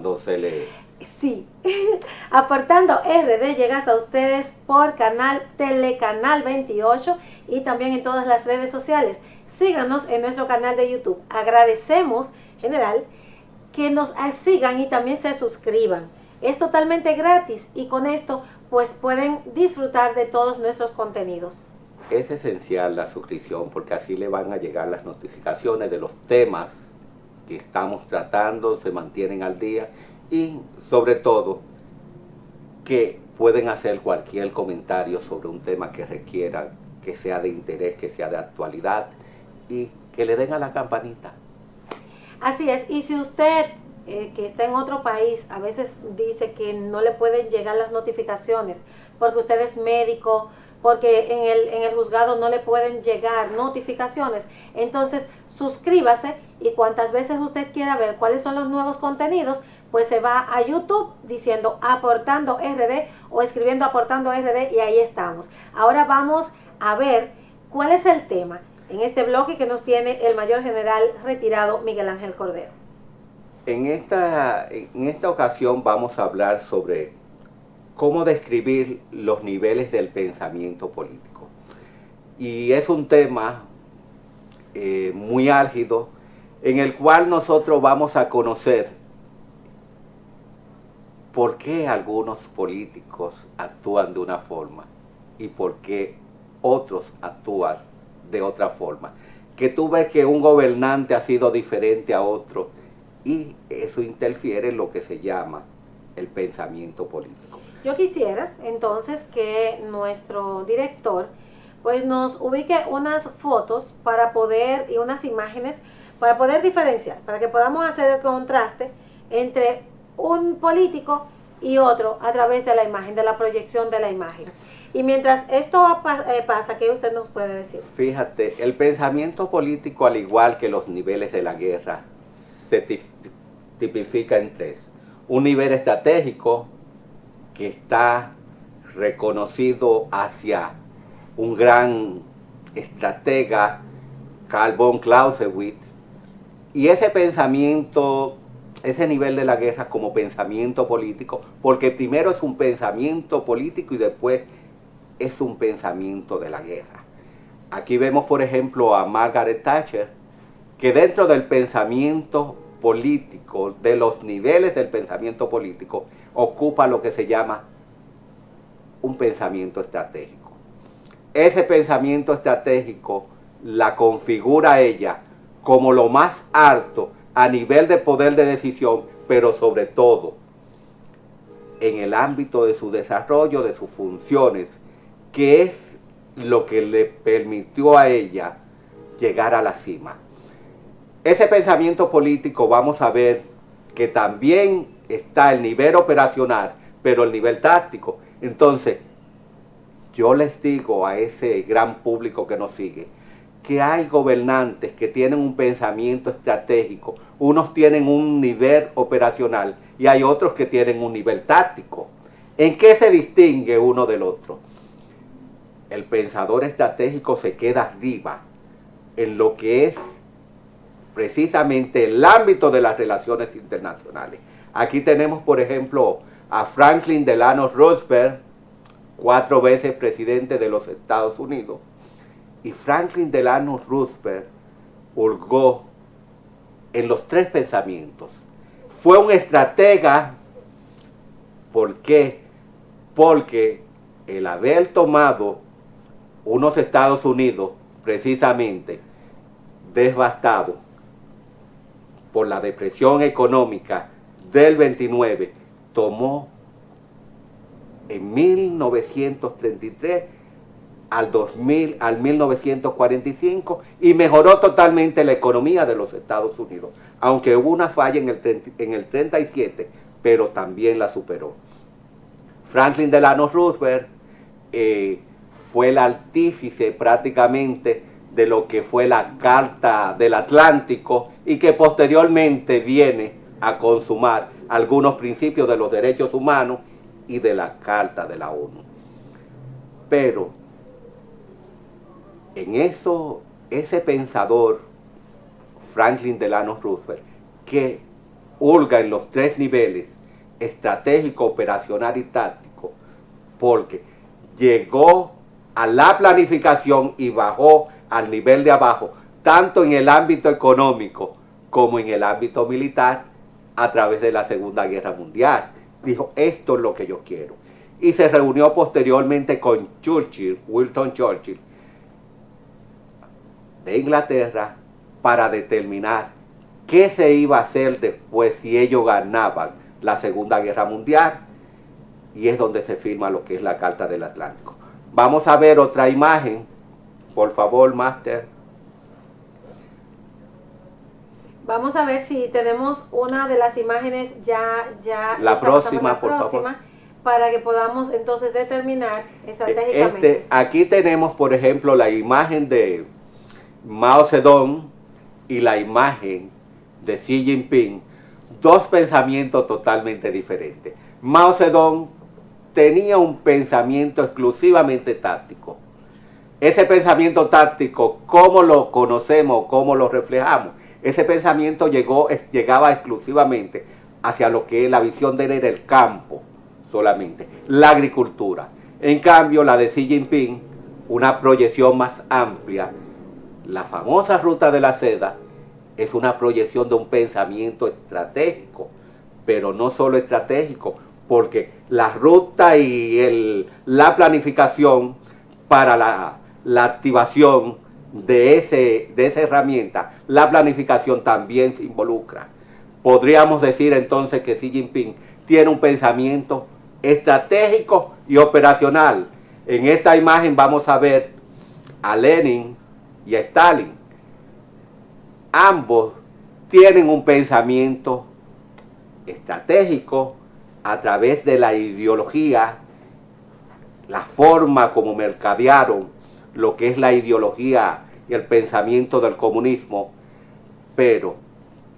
cuando se lee. Sí, Aportando RD llega hasta ustedes por Telecanal 28 y también en todas las redes sociales. Síganos en nuestro canal de YouTube. Agradecemos, general, que nos sigan y también se suscriban. Es totalmente gratis y con esto pues pueden disfrutar de todos nuestros contenidos. Es esencial la suscripción porque así le van a llegar las notificaciones de los temas que estamos tratando, se mantienen al día y sobre todo que pueden hacer cualquier comentario sobre un tema que requieran, que sea de interés, que sea de actualidad y que le den a la campanita. Así es, y si usted que está en otro país a veces dice que no le pueden llegar las notificaciones porque usted es médico, porque en el juzgado no le pueden llegar notificaciones, entonces suscríbase y cuantas veces usted quiera ver cuáles son los nuevos contenidos, pues se va a YouTube diciendo Aportando RD o escribiendo Aportando RD y ahí estamos. Ahora vamos a ver cuál es el tema en este bloque que nos tiene el mayor general retirado Miguel Ángel Cordero. En esta ocasión vamos a hablar sobre cómo describir los niveles del pensamiento político. Y es un tema muy álgido en el cual nosotros vamos a conocer por qué algunos políticos actúan de una forma y por qué otros actúan de otra forma. Que tú ves que un gobernante ha sido diferente a otro y eso interfiere en lo que se llama el pensamiento político. Yo quisiera entonces que nuestro director pues nos ubique unas fotos para poder y unas imágenes para poder diferenciar, para que podamos hacer el contraste entre un político y otro a través de la imagen, de la proyección de la imagen. Y mientras esto pasa, ¿qué usted nos puede decir? Fíjate, el pensamiento político, al igual que los niveles de la guerra, se tipifica en tres. Un nivel estratégico que está reconocido hacia un gran estratega, Karl von Clausewitz, y ese pensamiento, ese nivel de la guerra como pensamiento político, porque primero es un pensamiento político y después es un pensamiento de la guerra. Aquí vemos, por ejemplo, a Margaret Thatcher, que dentro del pensamiento político, de los niveles del pensamiento político, ocupa lo que se llama un pensamiento estratégico. Ese pensamiento estratégico la configura ella como lo más alto a nivel de poder de decisión, pero sobre todo en el ámbito de su desarrollo, de sus funciones, que es lo que le permitió a ella llegar a la cima. Ese pensamiento político vamos a ver que también está el nivel operacional, pero el nivel táctico. Entonces, yo les digo a ese gran público que nos sigue, que hay gobernantes que tienen un pensamiento estratégico, unos tienen un nivel operacional y hay otros que tienen un nivel táctico. ¿En qué se distingue uno del otro? El pensador estratégico se queda arriba en lo que es precisamente el ámbito de las relaciones internacionales. Aquí tenemos, por ejemplo, a Franklin Delano Roosevelt, 4 veces presidente de los Estados Unidos. Y Franklin Delano Roosevelt hurgó en los tres pensamientos. Fue un estratega. ¿Por qué? Porque el haber tomado unos Estados Unidos precisamente devastado por la depresión económica del 29, tomó en 1933 al 1945 y mejoró totalmente la economía de los Estados Unidos, aunque hubo una falla en el 37, pero también la superó. Franklin Delano Roosevelt fue el artífice prácticamente de lo que fue la Carta del Atlántico y que posteriormente viene a consumar algunos principios de los derechos humanos y de la Carta de la ONU. Pero en ese pensador, Franklin Delano Roosevelt, que hurga en los tres niveles, estratégico, operacional y táctico, porque llegó a la planificación y bajó al nivel de abajo, tanto en el ámbito económico como en el ámbito militar, a través de la Segunda Guerra Mundial. Dijo, esto es lo que yo quiero. Y se reunió posteriormente con Churchill, Winston Churchill, de Inglaterra, para determinar qué se iba a hacer después si ellos ganaban la Segunda Guerra Mundial, y es donde se firma lo que es la Carta del Atlántico. Vamos a ver otra imagen, por favor, Máster. Vamos a ver si tenemos una de las imágenes ya la próxima, por favor, para que podamos entonces determinar estratégicamente. Aquí tenemos, por ejemplo, la imagen de Mao Zedong y la imagen de Xi Jinping, dos pensamientos totalmente diferentes. Mao Zedong tenía un pensamiento exclusivamente táctico. Ese pensamiento táctico, ¿cómo lo conocemos, cómo lo reflejamos? Ese pensamiento llegaba exclusivamente hacia lo que es la visión de él, era el campo solamente, la agricultura. En cambio, la de Xi Jinping, una proyección más amplia. La famosa ruta de la seda es una proyección de un pensamiento estratégico, pero no solo estratégico, porque la ruta y la planificación para la activación de esa herramienta, la planificación también se involucra. Podríamos decir entonces que Xi Jinping tiene un pensamiento estratégico y operacional. En esta imagen vamos a ver a Lenin y a Stalin. Ambos tienen un pensamiento estratégico a través de la ideología, la forma como mercadearon lo que es la ideología y el pensamiento del comunismo, pero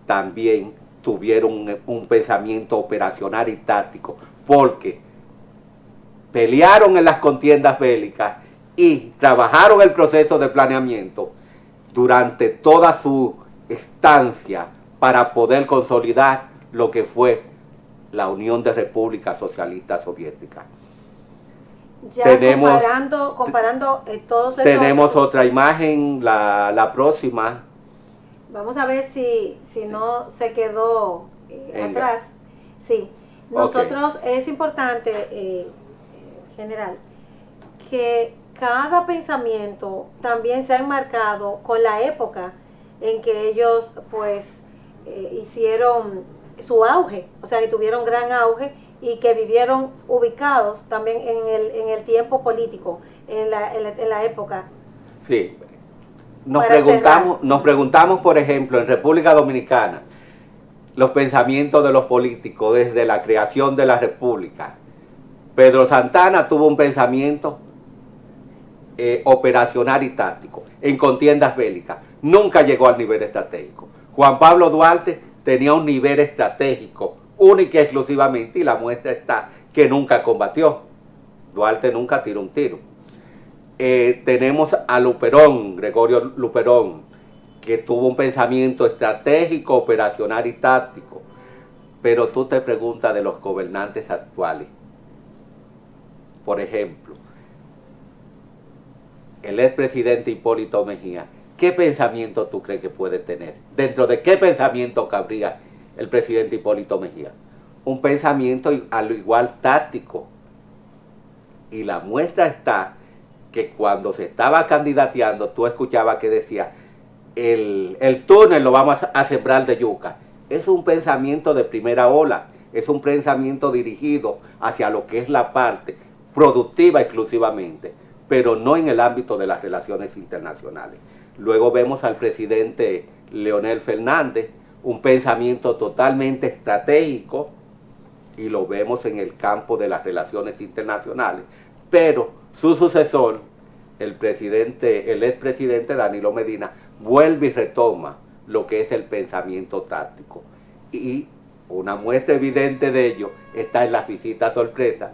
también tuvieron un pensamiento operacional y táctico, porque pelearon en las contiendas bélicas y trabajaron el proceso de planeamiento durante toda su estancia para poder consolidar lo que fue la Unión de Repúblicas Socialistas Soviéticas. Ya tenemos, comparando todos estos... Tenemos otra imagen, la próxima. Vamos a ver si no se quedó atrás. Sí, nosotros es importante, general, que cada pensamiento también se ha enmarcado con la época en que ellos pues hicieron su auge, o sea que tuvieron gran auge y que vivieron ubicados también en el tiempo político, en la época. Sí, nos preguntamos, por ejemplo, en República Dominicana, los pensamientos de los políticos desde la creación de la República. Pedro Santana tuvo un pensamiento operacional y táctico en contiendas bélicas, nunca llegó al nivel estratégico. Juan Pablo Duarte tenía un nivel estratégico única y exclusivamente, y la muestra está que nunca combatió. Duarte nunca tiró un tiro. Tenemos a Luperón, Gregorio Luperón, que tuvo un pensamiento estratégico, operacional y táctico. Pero tú te preguntas de los gobernantes actuales. Por ejemplo, el expresidente Hipólito Mejía, ¿qué pensamiento tú crees que puede tener? ¿Dentro de qué pensamiento cabría el presidente Hipólito Mejía? Un pensamiento al igual táctico. Y la muestra está que cuando se estaba candidateando, tú escuchabas que decía, el túnel lo vamos a sembrar de yuca. Es un pensamiento de primera ola, es un pensamiento dirigido hacia lo que es la parte productiva exclusivamente, pero no en el ámbito de las relaciones internacionales. Luego vemos al presidente Leonel Fernández, un pensamiento totalmente estratégico, y lo vemos en el campo de las relaciones internacionales, pero su sucesor, el expresidente Danilo Medina, vuelve y retoma lo que es el pensamiento táctico. Y una muestra evidente de ello está en las visitas sorpresas,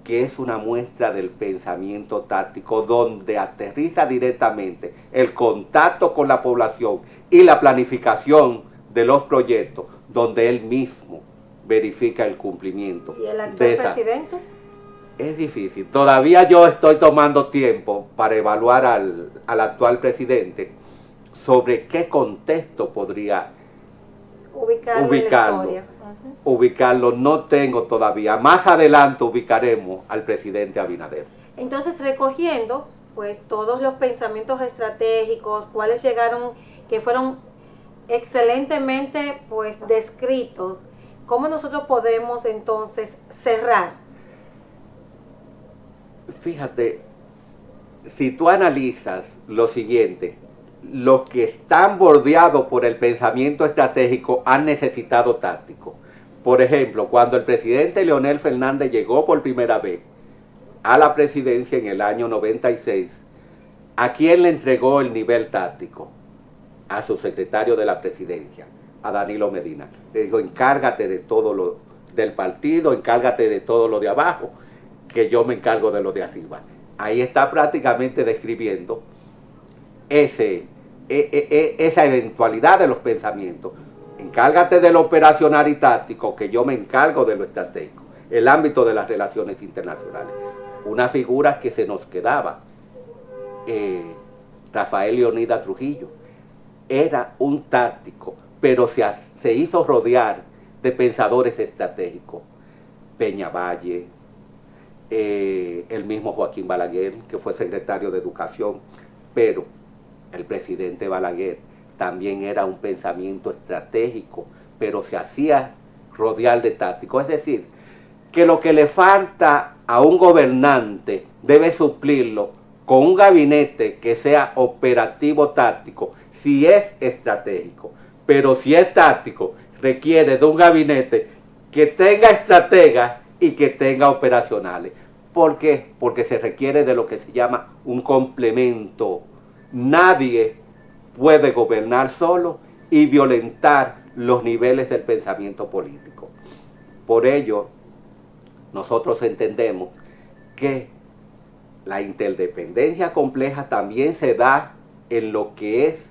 que es una muestra del pensamiento táctico donde aterriza directamente el contacto con la población y la planificación de los proyectos, donde él mismo verifica el cumplimiento. ¿Y el actual presidente? Es difícil. Todavía yo estoy tomando tiempo para evaluar al actual presidente sobre qué contexto podría ubicarlo. Ubicarlo no tengo todavía. Más adelante ubicaremos al presidente Abinader. Entonces, recogiendo pues todos los pensamientos estratégicos, cuáles llegaron, que fueron excelentemente pues descritos, ¿cómo nosotros podemos entonces cerrar? Fíjate, si tú analizas lo siguiente, los que están bordeados por el pensamiento estratégico han necesitado táctico. Por ejemplo, cuando el presidente Leonel Fernández llegó por primera vez a la presidencia en el año 96, ¿a quién le entregó el nivel táctico? A su secretario de la presidencia, a Danilo Medina. Le dijo, encárgate de todo lo del partido, encárgate de todo lo de abajo, que yo me encargo de lo de arriba. Ahí está prácticamente describiendo esa eventualidad de los pensamientos. Encárgate de lo operacional y táctico, que yo me encargo de lo estratégico. El ámbito de las relaciones internacionales. Una figura que se nos quedaba, Rafael Leonidas Trujillo. Era un táctico, pero se hizo rodear de pensadores estratégicos. Peñavalle, el mismo Joaquín Balaguer, que fue secretario de Educación, pero el presidente Balaguer también era un pensamiento estratégico, pero se hacía rodear de táctico. Es decir, que lo que le falta a un gobernante debe suplirlo con un gabinete que sea operativo táctico, si es estratégico. Pero si es táctico, requiere de un gabinete que tenga estrategas y que tenga operacionales. ¿Por qué? Porque se requiere de lo que se llama un complemento. Nadie puede gobernar solo y violentar los niveles del pensamiento político. Por ello, nosotros entendemos que la interdependencia compleja también se da en lo que es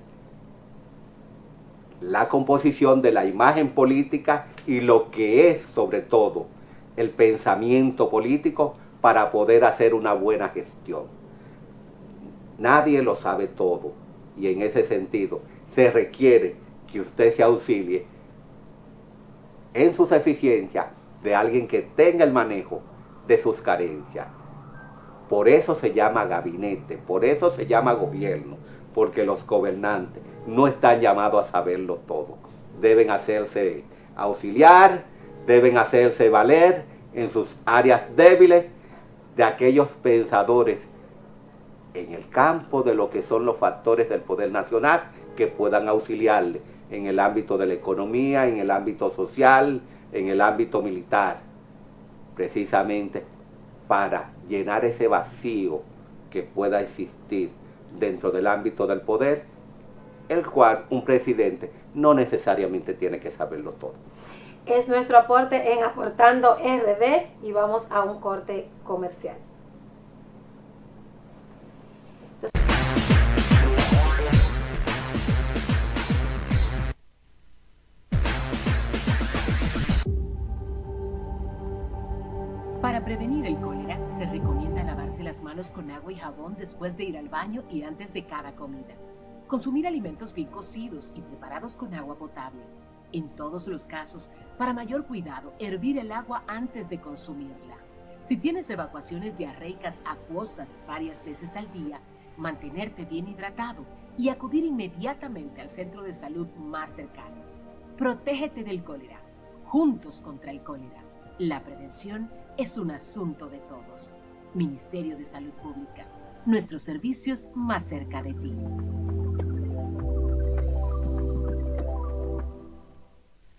la composición de la imagen política y lo que es, sobre todo, el pensamiento político para poder hacer una buena gestión. Nadie lo sabe todo y en ese sentido se requiere que usted se auxilie en sus eficiencias de alguien que tenga el manejo de sus carencias. Por eso se llama gabinete, por eso se llama gobierno, porque los gobernantes no están llamados a saberlo todo. Deben hacerse auxiliar, deben hacerse valer en sus áreas débiles de aquellos pensadores en el campo de lo que son los factores del poder nacional que puedan auxiliarle en el ámbito de la economía, en el ámbito social, en el ámbito militar, precisamente para llenar ese vacío que pueda existir dentro del ámbito del poder, el cual un presidente no necesariamente tiene que saberlo todo. Es nuestro aporte en Aportando RD y vamos a un corte comercial. Para prevenir el cólera, se recomienda lavarse las manos con agua y jabón después de ir al baño y antes de cada comida. Consumir alimentos bien cocidos y preparados con agua potable. En todos los casos, para mayor cuidado, hervir el agua antes de consumirla. Si tienes evacuaciones diarreicas acuosas varias veces al día, mantenerte bien hidratado y acudir inmediatamente al centro de salud más cercano. Protégete del cólera. Juntos contra el cólera. La prevención es un asunto de todos. Ministerio de Salud Pública. Nuestros servicios más cerca de ti.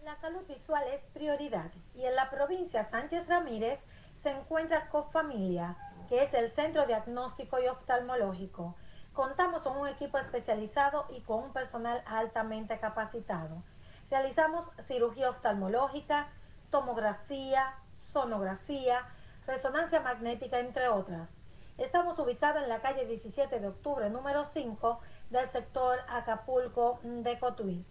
La salud visual es prioridad y en la provincia Sánchez Ramírez se encuentra COFamilia, que es el Centro Diagnóstico y Oftalmológico. Contamos con un equipo especializado y con un personal altamente capacitado. Realizamos cirugía oftalmológica, tomografía, sonografía, resonancia magnética, entre otras. Estamos ubicados en la calle 17 de octubre, número 5, del sector Acapulco de Cotuí.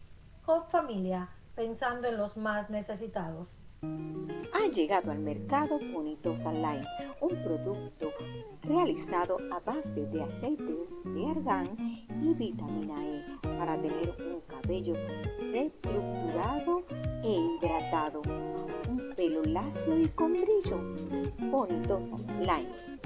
COFamilia, pensando en los más necesitados. Ha llegado al mercado Bonitosa Line, un producto realizado a base de aceites de argán y vitamina E para tener un cabello reestructurado e hidratado, un pelo lacio y con brillo. Bonitosa Line.